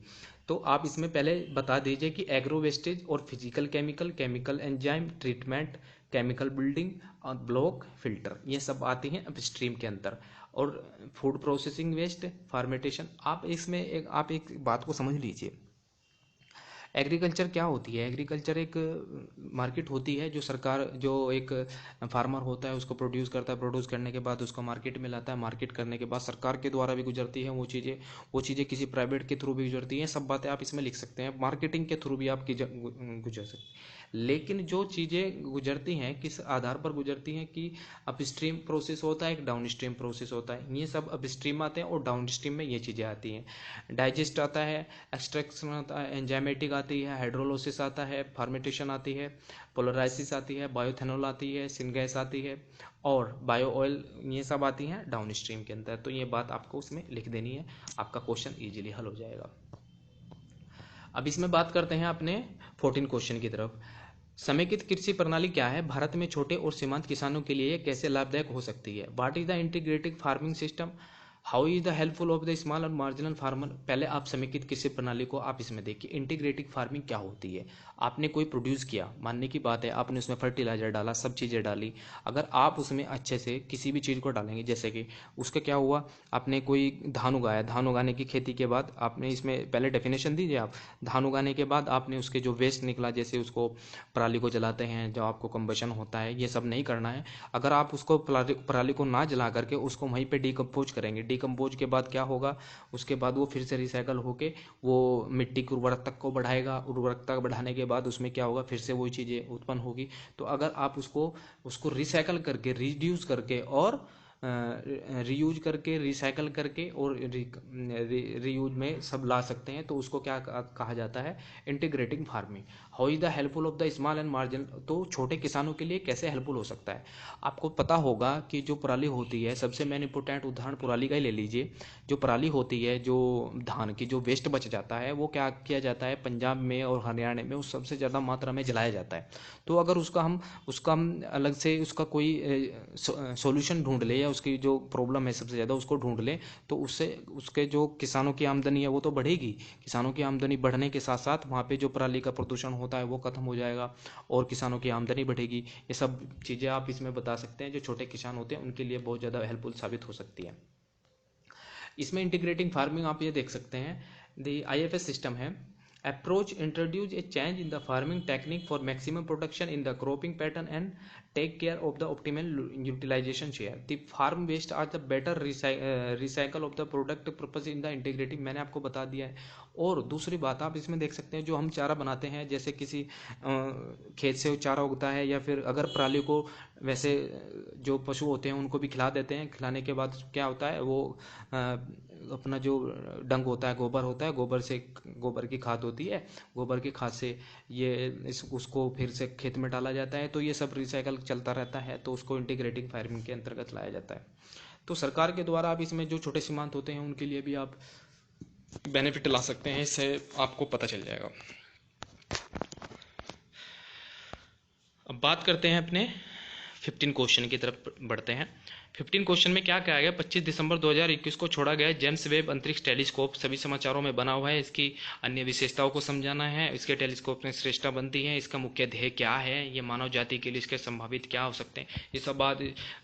तो आप इसमें पहले बता दीजिए कि एग्रो वेस्टेज और physical chemical enzyme treatment, chemical building और ब्लॉक फिल्टर, ये सब आती हैं अपस्ट्रीम के अंदर। और फूड प्रोसेसिंग वेस्ट, फार्मेंटेशन। आप एक बात को समझ लीजिए, एग्रीकल्चर क्या होती है? एग्रीकल्चर एक मार्केट होती है जो सरकार, जो एक फार्मर होता है उसको प्रोड्यूस करता है, प्रोड्यूस करने के बाद उसको मार्केट में लाता है, मार्केट करने के बाद सरकार के द्वारा भी गुजरती है वो चीज़ें किसी प्राइवेट के थ्रू भी गुजरती हैं। सब बातें आप इसमें लिख सकते हैं, मार्केटिंग के थ्रू भी आप गुजर सकते हैं। लेकिन जो चीज़ें गुजरती हैं किस आधार पर गुजरती हैं कि अपस्ट्रीम प्रोसेस होता है, एक डाउन स्ट्रीम प्रोसेस होता है। ये सब अपस्ट्रीम आते हैं और डाउन स्ट्रीम में ये चीज़ें आती हैं। डाइजेस्ट आता है, एक्सट्रैक्शन आता है, एंजाइमेटिक आती है, हाइड्रोलोसिस आता है, फर्मेंटेशन आती है, पोलराइसिस आती है, बायोथेनॉल आती है, सिनगैस आती है और बायो ऑयल, ये सब आती हैं डाउन स्ट्रीम के अंदर। तो ये बात आपको उसमें लिख देनी है, आपका क्वेश्चन ईजिली हल हो जाएगा। अब इसमें बात करते हैं अपने 14 क्वेश्चन की तरफ। समेकित कृषि प्रणाली क्या है? भारत में छोटे और सीमांत किसानों के लिए कैसे लाभदायक हो सकती है? What is the integrated farming system? How is the helpful of the small और मार्जिनल फार्मर? पहले आप समेकित कृषि प्रणाली को आप इसमें देखिए। इंटीग्रेटेड फार्मिंग क्या होती है? आपने कोई प्रोड्यूस किया, मानने की बात है आपने उसमें फर्टिलाइजर डाला, सब चीज़ें डाली। अगर आप उसमें अच्छे से किसी भी चीज़ को डालेंगे, जैसे कि उसका क्या हुआ, आपने कोई धान उगाया, धान उगाने की खेती के बाद आपने इसमें पहले डेफिनेशन दीजिए आप। धान उगाने के बाद आपने उसके जो वेस्ट निकला, जैसे उसको पराली को जलाते हैं, जो आपको कंबशन होता है, ये सब नहीं करना है। अगर आप उसको पराली को ना जला करके उसको वहीं पे डिकम्पोज करेंगे, डिकम्पोज के बाद क्या होगा, उसके बाद वो फिर से रिसाइकल होके वो मिट्टी की उर्वरकता को बढ़ाएगा। उर्वरकता बढ़ाने के बाद उसमें क्या होगा, फिर से वही चीज़ें उत्पन्न होगी। तो अगर आप उसको उसको रिसाइकल करके, रिड्यूस करके और रीयूज करके, रिसाइकल करके और रीयूज में सब ला सकते हैं, तो उसको क्या कहा जाता है? Integrating farming. How is the helpful of the small and margin? तो छोटे किसानों के लिए कैसे हेल्पफुल हो सकता है? आपको पता होगा कि जो पराली होती है, सबसे मेन इंपोर्टेंट उदाहरण पराली का ही ले लीजिए। जो पराली होती है, जो धान की जो वेस्ट बच जाता है, वो क्या किया जाता है, पंजाब में और हरियाणा में उस सबसे ज़्यादा मात्रा में जलाया जाता है। तो अगर उसका हम अलग से उसका कोई सॉल्यूशन ढूंढ ले, या उसकी जो प्रॉब्लम है सबसे ज़्यादा उसको ढूंढ ले, तो उससे उसके जो किसानों की आमदनी है वो तो बढ़ेगी। किसानों की आमदनी बढ़ने के साथ साथ वहाँ पे जो पराली का प्रदूषण होता है वो खत्म हो जाएगा और किसानों की आमदनी बढ़ेगी। ये सब चीज़ें आप इसमें बता सकते हैं, जो छोटे किसान होते हैं उनके लिए बहुत ज़्यादा हेल्पफुल साबित हो सकती है। इसमें इंटीग्रेटिंग फार्मिंग आप ये देख सकते हैं, द IFS सिस्टम है। Approach introduce a change in the farming technique for maximum production in the cropping pattern and take care of the optimal utilization share. The farm waste are the better recycle of the product purpose in the integrating, मैंने आपको बता दिया है। और दूसरी बात आप इसमें देख सकते हैं, जो हम चारा बनाते हैं, जैसे किसी खेत से चारा उगता है, या फिर अगर पराली को वैसे जो पशु होते हैं उनको भी खिला देते हैं, खिलाने के बाद क्या होता है, वो अपना जो डंग होता है, गोबर होता है, गोबर की खाद होती है, गोबर की खाद से उसको फिर से खेत में डाला जाता है। तो ये सब रिसाइकल चलता रहता है, तो उसको इंटीग्रेटिंग फार्मिंग के अंतर्गत लाया जाता है। तो सरकार के द्वारा आप इसमें जो छोटे सीमांत होते हैं उनके लिए भी आप बेनिफिट ला सकते हैं, इससे आपको पता चल जाएगा। अब बात करते हैं अपने 15 क्वेश्चन की तरफ बढ़ते हैं। 15 क्वेश्चन में क्या कहा गया? 25 दिसंबर 2021 को छोड़ा गया जेम्स वेब अंतरिक्ष टेलीस्कोप सभी समाचारों में बना हुआ है। इसकी अन्य विशेषताओं को समझाना है। इसके टेलीस्कोप में श्रेष्ठता बनती है। इसका मुख्य ध्येय क्या है? ये मानव जाति के लिए इसके संभावित क्या हो सकते हैं? ये सब बात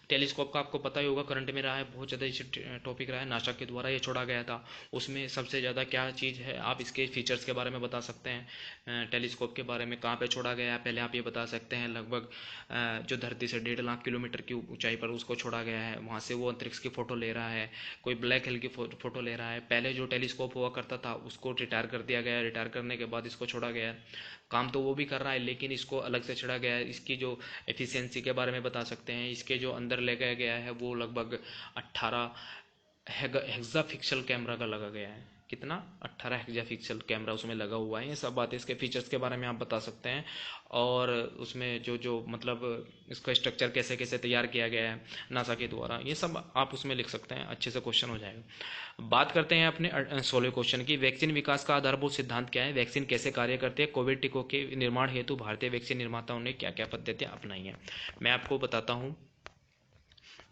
टेलीस्कोप का आपको पता ही होगा, करंट में रहा है, बहुत ज़्यादा इसे टॉपिक रहा है। नासा के द्वारा ये छोड़ा गया था। उसमें सबसे ज़्यादा क्या चीज़ है, आप इसके फीचर्स के बारे में बता सकते हैं। टेलीस्कोप के बारे में कहाँ पे छोड़ा गया है पहले आप ये बता सकते हैं। लगभग जो धरती से 1.5 लाख किलोमीटर की ऊंचाई पर उसको छोड़ा गया है, वहाँ से वो अंतरिक्ष की फ़ोटो ले रहा है, कोई ब्लैक होल की फ़ोटो ले रहा है। पहले जो टेलीस्कोप हुआ करता था उसको रिटायर कर दिया गया है, रिटायर करने के बाद इसको छोड़ा गया है। काम तो वो भी कर रहा है लेकिन इसको अलग से छोड़ा गया है। इसकी जो एफिशिएंसी के बारे में बता सकते हैं। इसके जो अंदर ले गया है वो लगभग 18 हेक्सापिक्सल कैमरा का लगा गया है। कितना? 18 हेक्सापिक्सल कैमरा उसमें लगा हुआ है। ये सब बातें इसके फीचर्स के बारे में आप बता सकते हैं। और उसमें जो मतलब इसका स्ट्रक्चर कैसे कैसे तैयार किया गया है नासा के द्वारा, ये सब आप उसमें लिख सकते हैं, अच्छे से क्वेश्चन हो जाएगा। बात करते हैं अपने 16वें क्वेश्चन की। वैक्सीन विकास का आधारभूत सिद्धांत क्या है? वैक्सीन कैसे कार्य करते हैं? कोविड टीकों के निर्माण हेतु भारतीय वैक्सीन निर्माताओं ने क्या क्या पद्धतियाँ अपनाई हैं? मैं आपको बताता हूँ।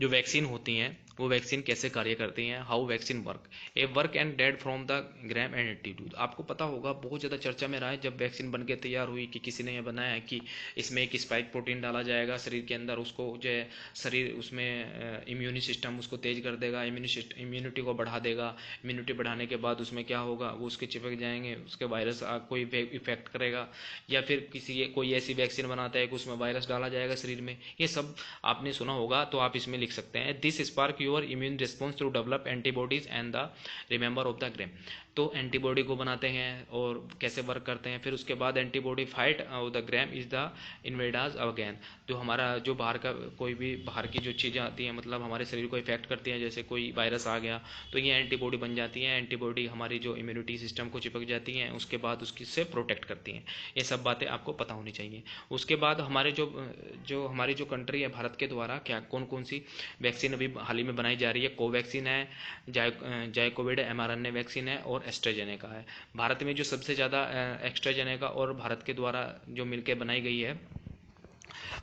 जो वैक्सीन होती हैं वो वैक्सीन कैसे कार्य करती हैं, how vaccine work, A work and dead from the gram and attitude. आपको पता होगा बहुत ज़्यादा चर्चा में रहा है जब वैक्सीन बन के तैयार हुई कि किसी ने यह बनाया कि इसमें एक स्पाइक प्रोटीन डाला जाएगा शरीर के अंदर, उसको जो है शरीर उसमें इम्यूनी सिस्टम उसको तेज कर देगा, इम्यूनिटी को बढ़ा देगा। इम्यूनिटी बढ़ाने के बाद उसमें क्या होगा, वो उसके चिपक जाएंगे, उसके वायरस कोई इफेक्ट करेगा, या फिर कोई ऐसी वैक्सीन बनाता है कि उसमें वायरस डाला जाएगा शरीर में। ये सब आपने सुना होगा, तो आप इसमें लिख सकते हैं this spark your immune response to develop antibodies and the remember of the germ. तो एंटीबॉडी को बनाते हैं और कैसे वर्क करते हैं, फिर उसके बाद antibody fight off the germs is the invaders again. जो हमारा जो बाहर का कोई भी बाहर की जो चीज़ें आती हैं, मतलब हमारे शरीर को इफेक्ट करती हैं, जैसे कोई वायरस आ गया तो ये एंटीबॉडी बन जाती हैं। एंटीबॉडी हमारी जो इम्यूनिटी सिस्टम को चिपक जाती हैं, उसके बाद उसकी से प्रोटेक्ट करती हैं। ये सब बातें आपको पता होनी चाहिए। उसके बाद हमारे जो हमारी जो कंट्री है भारत के द्वारा क्या कौन कौन सी वैक्सीन अभी हाल ही में बनाई जा रही है, कोवैक्सीन है, जायकोविड mRNA वैक्सीन है और एस्ट्राजेनेका है। भारत में जो सबसे ज़्यादा एस्ट्राजेनेका और भारत के द्वारा जो मिलकर बनाई गई है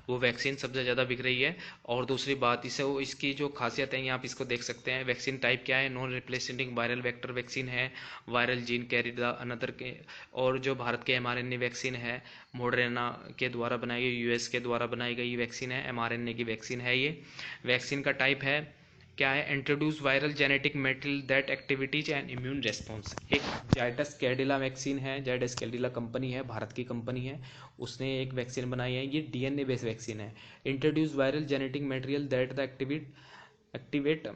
वो वैक्सीन सबसे ज़्यादा बिक रही है। और दूसरी बात इसे इसकी जो खासियत है आप इसको देख सकते हैं। वैक्सीन टाइप क्या है, नॉन रिप्लेसेंटिंग वायरल वेक्टर वैक्सीन है, viral gene carry the another के। और जो भारत के mRNA वैक्सीन है मॉडर्ना के द्वारा बनाई गई, यूएस के द्वारा बनाई गई वैक्सीन है, mRNA की वैक्सीन है। ये वैक्सीन का टाइप है क्या है, introduce viral genetic material that activities and immune response. एक जायडस कैडिला वैक्सीन है, जायडस कैडिला कंपनी है, भारत की कंपनी है, उसने एक वैक्सीन बनाई है, ये डीएनए बेस्ड वैक्सीन है। Introduce viral genetic material that the activate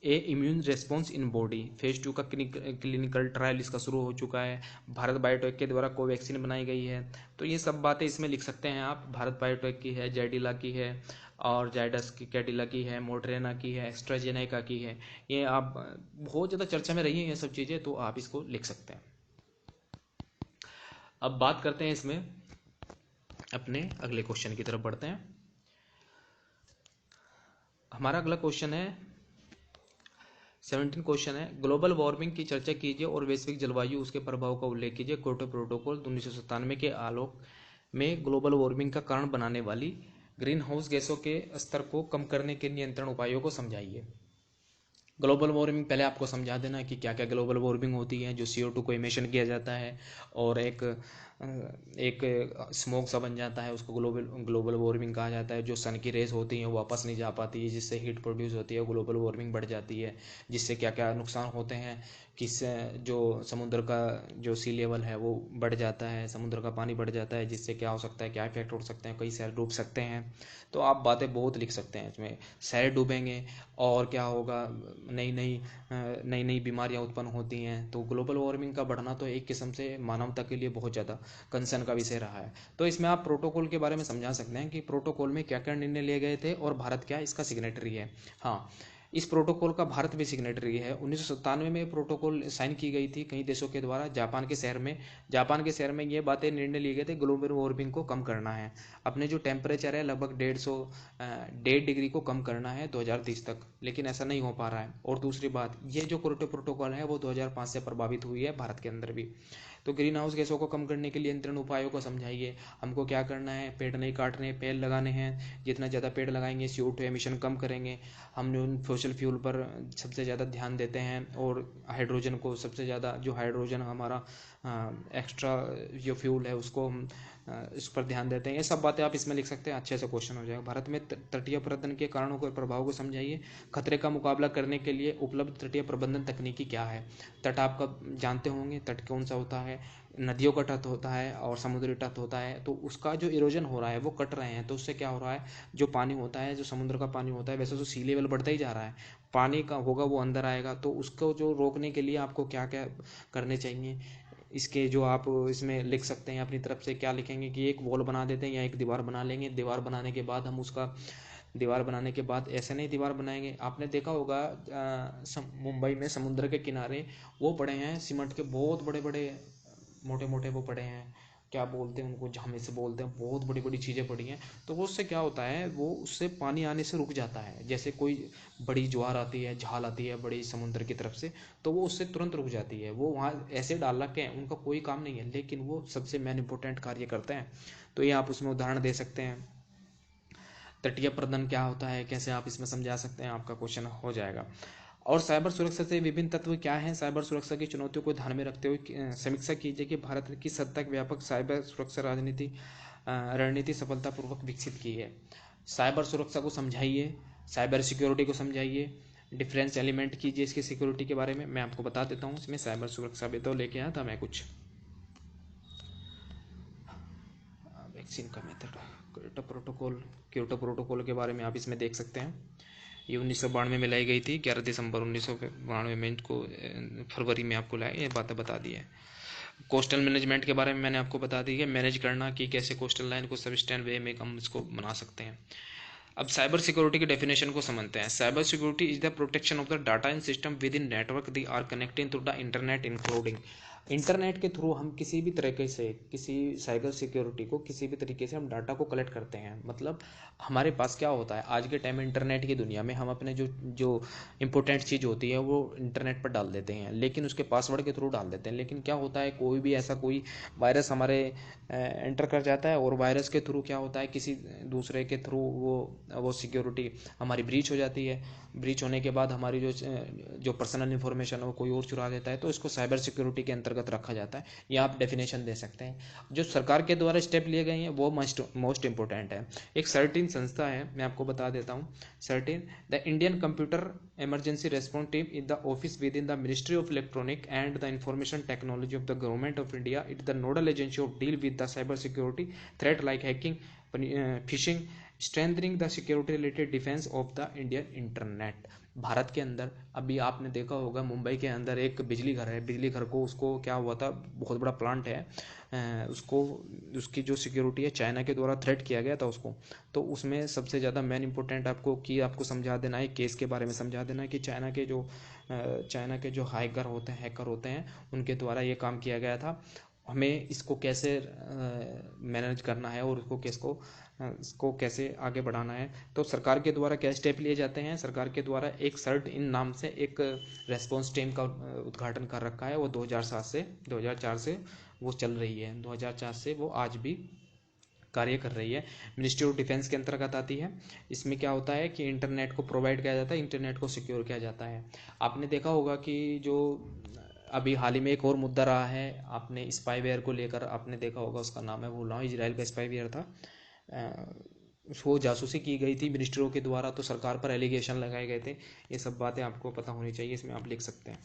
A immune response in body. Phase 2 का क्लिनिकल ट्रायल इसका शुरू हो चुका है। भारत बायोटेक के द्वारा कोवैक्सीन बनाई गई है। तो ये सब बातें इसमें लिख सकते हैं आप। भारत बायोटेक की है, जैडिला की है, और जायडस की कैडिला की है, मोडरेना की है, एस्ट्राजेनेका की है। ये आप बहुत ज़्यादा चर्चा में रही हैं ये सब चीज़ें, तो आप इसको लिख सकते हैं। अब बात करते हैं इसमें, अपने अगले क्वेश्चन की तरफ बढ़ते हैं। हमारा अगला क्वेश्चन है 17 क्वेश्चन है, ग्लोबल वार्मिंग की चर्चा कीजिए और वैश्विक जलवायु उसके प्रभाव का उल्लेख कीजिए। क्योटो प्रोटोकॉल 1997 के आलोक में ग्लोबल वार्मिंग का कारण बनाने वाली ग्रीन हाउस गैसों के स्तर को कम करने के नियंत्रण उपायों को समझाइए। ग्लोबल वार्मिंग पहले आपको समझा देना कि क्या क्या ग्लोबल वार्मिंग होती है। जो CO2 को इमिशन किया जाता है और एक स्मोक सा बन जाता है, उसको ग्लोबल वार्मिंग कहा जाता है। जो सन की रेस होती हैं वो वापस नहीं जा पाती है, जिससे हीट प्रोड्यूस होती है, ग्लोबल वार्मिंग बढ़ जाती है। जिससे क्या क्या नुकसान होते हैं कि जो समुद्र का जो सी लेवल है वो बढ़ जाता है, समुद्र का पानी बढ़ जाता है, जिससे क्या हो सकता है, क्या इफेक्ट हो सकते हैं, कई शहर डूब सकते हैं। तो आप बातें बहुत लिख सकते हैं इसमें। शहर डूबेंगे और क्या होगा, नई नई बीमारियां उत्पन्न होती हैं। तो ग्लोबल वार्मिंग का बढ़ना तो एक किस्म से मानवता के लिए बहुत ज़्यादा कंसर्न का विषय रहा है। तो इसमें आप प्रोटोकॉल के बारे में समझा सकते हैं कि प्रोटोकॉल में क्या क्या निर्णय लिए गए थे और भारत क्या इसका सिग्नेटरी है। हाँ, इस प्रोटोकॉल का भारत भी सिग्नेटरी है। 1997 में प्रोटोकॉल साइन की गई थी कई देशों के द्वारा। जापान के शहर में ये बातें निर्णय लिए गए थे, ग्लोबल वार्मिंग को कम करना है, अपने जो टेम्परेचर है लगभग 1.5 डिग्री को कम करना है 2030 तक। लेकिन ऐसा नहीं हो पा रहा है। और दूसरी बात, ये जो क्योटो प्रोटोकॉल है वो 2005 से प्रभावित हुई है भारत के अंदर भी। तो ग्रीन हाउस गैसों को कम करने के लिए नियंत्रण उपायों को समझाइए। हमको क्या करना है, पेड़ नहीं काटने, पेड़ लगाने हैं। जितना ज़्यादा पेड़ लगाएंगे CO2 एमिशन कम करेंगे। हम उन फॉसिल फ्यूल पर सबसे ज़्यादा ध्यान देते हैं और हाइड्रोजन को सबसे ज़्यादा, जो हाइड्रोजन हमारा एक्स्ट्रा जो फ्यूल है उसको हम इस पर ध्यान देते हैं। ये सब बातें आप इसमें लिख सकते हैं, अच्छे से क्वेश्चन हो जाएगा। भारत में तटीय प्रबंधन के कारणों को प्रभाव को समझाइए। खतरे का मुकाबला करने के लिए उपलब्ध तटीय प्रबंधन तकनीकी क्या है। तट आपका जानते होंगे, तट कौन सा होता है, नदियों का तट होता है और समुद्री तट होता है। तो उसका जो इरोजन हो रहा है वो कट रहे हैं, तो उससे क्या हो रहा है, जो पानी होता है, जो समुद्र का पानी होता है, वैसे तो सी लेवल बढ़ता ही जा रहा है, पानी का होगा वो अंदर आएगा। तो उसको जो रोकने के लिए आपको क्या क्या करने चाहिए, इसके जो आप इसमें लिख सकते हैं अपनी तरफ से। क्या लिखेंगे कि एक वॉल बना देते हैं या एक दीवार बना लेंगे। दीवार बनाने के बाद हम उसका, दीवार बनाने के बाद ऐसे नहीं दीवार बनाएंगे। आपने देखा होगा मुंबई में समुद्र के किनारे वो पड़े हैं सीमेंट के, बहुत बड़े बड़े मोटे मोटे वो पड़े हैं, क्या बोलते हैं उनको, झामे से बोलते हैं, बहुत बड़ी बड़ी चीज़ें पड़ी हैं। तो वो उससे क्या होता है, वो उससे पानी आने से रुक जाता है। जैसे कोई बड़ी ज्वार आती है, झाल आती है बड़ी समुद्र की तरफ से, तो वो उससे तुरंत रुक जाती है। वो वहाँ ऐसे डाल रखे हैं, उनका कोई काम नहीं है, लेकिन वो सबसे मेन इंपॉर्टेंट कार्य करते हैं। तो ये आप उसमें उदाहरण दे सकते हैं। तटीय प्रबंधन क्या होता है, कैसे आप इसमें समझा सकते हैं, आपका क्वेश्चन हो जाएगा। और साइबर सुरक्षा से विभिन्न तत्व क्या हैं, साइबर सुरक्षा की चुनौतियों को ध्यान में रखते हुए समीक्षा कीजिए कि भारत ने किस हद तक व्यापक साइबर सुरक्षा रणनीति सफलतापूर्वक विकसित की है। साइबर सुरक्षा को समझाइए, साइबर सिक्योरिटी को समझाइए, डिफरेंस एलिमेंट कीजिए इसकी सिक्योरिटी के बारे में। मैं आपको बता देता हूँ इसमें साइबर सुरक्षा भी तो लेके आया था मैं कुछ। वैक्सीन का मेथड, क्योटो प्रोटोकॉल के बारे में आप इसमें देख सकते हैं। ये 1992 में लाई गई थी, 11 दिसंबर 1992 में इसको फरवरी में आपको लाए, ये बातें बता दी है। कोस्टल मैनेजमेंट के बारे में मैंने आपको बता दी है, मैनेज करना कि कैसे कोस्टल लाइन को सब्सटेंट वे में हम इसको बना सकते हैं। अब साइबर सिक्योरिटी की डेफिनेशन को समझते हैं। Cyber security is the protection of the data in system within network they are connecting to the internet including. Internet के थ्रू हम किसी भी तरीके से किसी साइबर सिक्योरिटी को किसी भी तरीके से हम डाटा को कलेक्ट करते हैं। मतलब हमारे पास क्या होता है आज के टाइम में, इंटरनेट की दुनिया में हम अपने जो जो इंपॉर्टेंट चीज़ होती है वो इंटरनेट पर डाल देते हैं, लेकिन उसके पासवर्ड के थ्रू डाल देते हैं। लेकिन क्या होता है, कोई भी ऐसा कोई वायरस हमारे एंटर कर जाता है और वायरस के थ्रू क्या होता है, किसी दूसरे के थ्रू वो सिक्योरिटी हमारी ब्रीच हो जाती है। ब्रीच होने के बाद हमारी जो पर्सनल इन्फॉर्मेशन है वो कोई और चुरा लेता है, तो इसको साइबर सिक्योरिटी के अंतर्गत रखा जाता है। ये आप डेफिनेशन दे सकते हैं। जो सरकार के द्वारा स्टेप लिए गए हैं वो मोस्ट इंपॉर्टेंट है। एक सर्टिन संस्था है, मैं आपको बता देता हूँ। Certain, the Indian computer emergency response team is the office with in the ministry of electronic and the information technology of the government of India. It the nodal agency of deal with the cyber security threat like hacking, fishing, strengthening the security related defence of the Indian internet. Bharat के अंदर अभी आपने देखा होगा, मुंबई के अंदर एक बिजली घर है, बिजली घर को उसको क्या हुआ था, बहुत बड़ा प्लांट है, उसको उसकी जो सिक्योरिटी है चाइना के द्वारा थ्रेट किया गया था उसको। तो उसमें सबसे ज़्यादा मेन इंपॉर्टेंट आपको समझा देना है, केस के बारे में समझा देना है कि चाइना के जो हैकर होते हैं उनके द्वारा ये काम किया गया था। हमें इसको कैसे मैनेज करना है और इसको कैसे आगे बढ़ाना है। तो सरकार के द्वारा क्या स्टेप लिए जाते हैं, सरकार के द्वारा एक सर्ट इन नाम से एक रेस्पॉन्स टीम का उद्घाटन कर रखा है। वो 2004 से वो चल रही है, 2004 से वो आज भी कार्य कर रही है। मिनिस्ट्री ऑफ डिफेंस के अंतर्गत आती है। इसमें क्या होता है कि इंटरनेट को प्रोवाइड किया जाता है, इंटरनेट को सिक्योर किया जाता है। आपने देखा होगा कि जो अभी हाल ही में एक और मुद्दा रहा है, आपने स्पाईवेयर को लेकर आपने देखा होगा, उसका नाम है भूल रहा हूँ, इजराइल का स्पाईवेयर था। उसको जासूसी की गई थी मिनिस्ट्रियों के द्वारा, तो सरकार पर एलिगेशन लगाए गए थे। ये सब बातें आपको पता होनी चाहिए, इसमें आप लिख सकते हैं।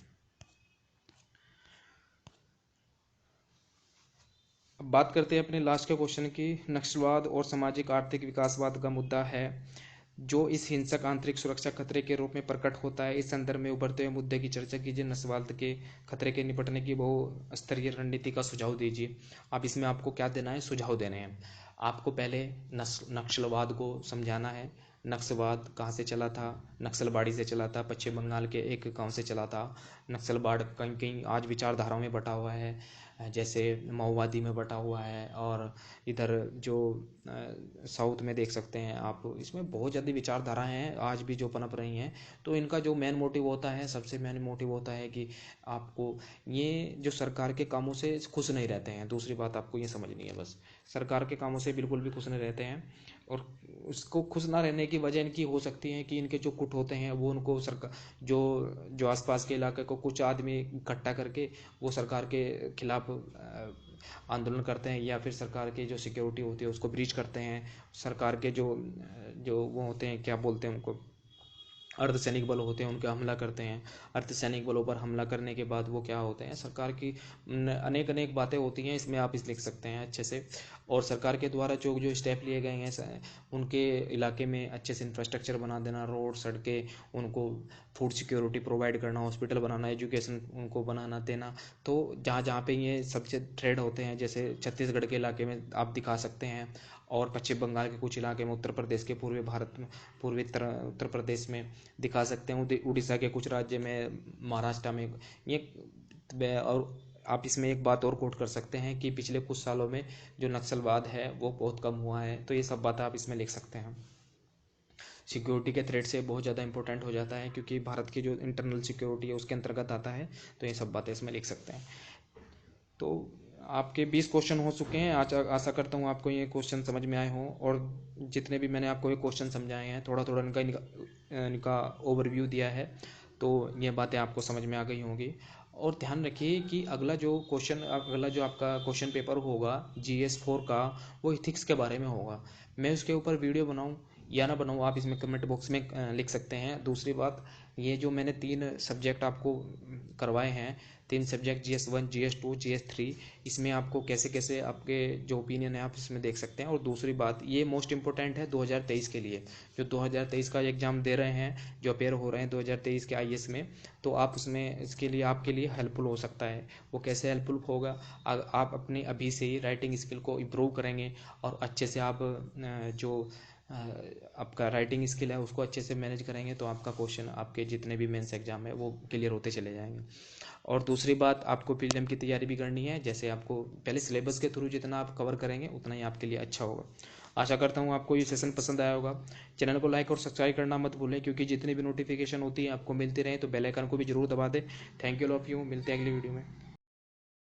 अब बात करते हैं अपने लास्ट के क्वेश्चन की। नक्सलवाद और सामाजिक आर्थिक विकासवाद का मुद्दा है जो इस हिंसक आंतरिक सुरक्षा खतरे के रूप में प्रकट होता है। इस संदर्भ में उभरते हुए मुद्दे की चर्चा कीजिए, नस्लवाद के खतरे के निपटने की बहुस्तरीय रणनीति का सुझाव दीजिए। अब इसमें आपको क्या देना है, सुझाव देने हैं। आपको पहले नक्सलवाद को समझाना है। नक्सलवाद कहाँ से चला था, नक्सलबाड़ी से चला था, पश्चिम बंगाल के एक गांव से चला था। नक्सलबाड़ कहीं कहीं आज विचारधाराओं में बटा हुआ है, जैसे माओवादी में बटा हुआ है, और इधर जो साउथ में देख सकते हैं आप, इसमें बहुत ज़्यादा विचारधाराएं हैं आज भी जो पनप रही हैं। तो इनका जो मेन मोटिव होता है, सबसे मेन मोटिव होता है कि आपको ये जो सरकार के कामों से खुश नहीं रहते हैं। दूसरी बात आपको ये समझनी है, बस सरकार के कामों से बिल्कुल भी खुश नहीं रहते हैं। और उसको खुश ना रहने की वजह इनकी हो सकती है कि इनके जो गुट होते हैं वो उनको सरकार जो जो आसपास के इलाके को कुछ आदमी इकट्ठा करके वो सरकार के खिलाफ आंदोलन करते हैं, या फिर सरकार की जो सिक्योरिटी होती है उसको ब्रीच करते हैं। सरकार के जो जो वो होते हैं, क्या बोलते हैं उनको, अर्धसैनिक बल होते हैं, उनके हमला करते हैं। अर्धसैनिक बलों पर हमला करने के बाद वो क्या होते हैं, सरकार की अनेक अनेक बातें होती हैं, इसमें आप लिख सकते हैं अच्छे से। और सरकार के द्वारा जो जो स्टेप लिए गए हैं, उनके इलाके में अच्छे से इंफ्रास्ट्रक्चर बना देना, रोड, सड़कें, उनको फूड सिक्योरिटी प्रोवाइड करना, हॉस्पिटल बनाना, एजुकेशन उनको बनाना देना। तो जहाँ जहाँ पे ये सबसे थ्रेड होते हैं, जैसे छत्तीसगढ़ के इलाके में आप दिखा सकते हैं, और पश्चिम बंगाल के कुछ इलाके में, उत्तर प्रदेश के पूर्वी भारत में, उत्तर प्रदेश में दिखा सकते हैं, उड़ीसा के कुछ राज्य में, महाराष्ट्र में ये। और आप इसमें एक बात और कोट कर सकते हैं कि पिछले कुछ सालों में जो नक्सलवाद है वो बहुत कम हुआ है। तो ये सब बातें आप इसमें लिख सकते हैं। सिक्योरिटी के थ्रेट से बहुत ज़्यादा इंपॉर्टेंट हो जाता है, क्योंकि भारत की जो इंटरनल सिक्योरिटी है उसके अंतर्गत आता है। तो ये सब बातें इसमें लिख सकते हैं। तो आपके 20 क्वेश्चन हो चुके हैं। आज आशा करता हूँ आपको ये क्वेश्चन समझ में आए हों, और जितने भी मैंने आपको ये क्वेश्चन समझाए हैं थोड़ा थोड़ा इनका ओवरव्यू दिया है, तो ये बातें आपको समझ में आ गई होंगी। और ध्यान रखिए कि अगला जो आपका क्वेश्चन पेपर होगा GS4 का, वो इथिक्स के बारे में होगा। मैं उसके ऊपर वीडियो बनाऊं या ना बनाऊं, आप इसमें कमेंट बॉक्स में लिख सकते हैं। दूसरी बात, ये जो मैंने 3 सब्जेक्ट आपको करवाए हैं, 3 सब्जेक्ट GS1, GS2, GS3, इसमें आपको कैसे कैसे आपके जो ओपिनियन है आप इसमें देख सकते हैं। और दूसरी बात, ये मोस्ट इंपॉर्टेंट है 2023 के लिए, जो 2023 का एग्ज़ाम दे रहे हैं, जो अपेयर हो रहे हैं 2023 के IAS में, तो आप उसमें इसके लिए आपके लिए हेल्पफुल हो सकता है। वो कैसे हेल्पफुल होगा, आप अपनी अभी से ही राइटिंग स्किल को इम्प्रूव करेंगे और अच्छे से आप जो आपका राइटिंग स्किल है उसको अच्छे से मैनेज करेंगे, तो आपका क्वेश्चन आपके जितने भी मेंस एग्जाम है वो क्लियर होते चले जाएंगे। और दूसरी बात, आपको प्रीलिम की तैयारी भी करनी है। जैसे आपको पहले सिलेबस के थ्रू जितना आप कवर करेंगे उतना ही आपके लिए अच्छा होगा। आशा करता हूँ आपको ये सेशन पसंद आया होगा। चैनल को लाइक और सब्सक्राइब करना मत भूलें, क्योंकि जितनी भी नोटिफिकेशन होती है आपको मिलती रहे, तो बेल आइकन को भी जरूर दबा दें। Thank you all of you, मिलते हैं अगली वीडियो में।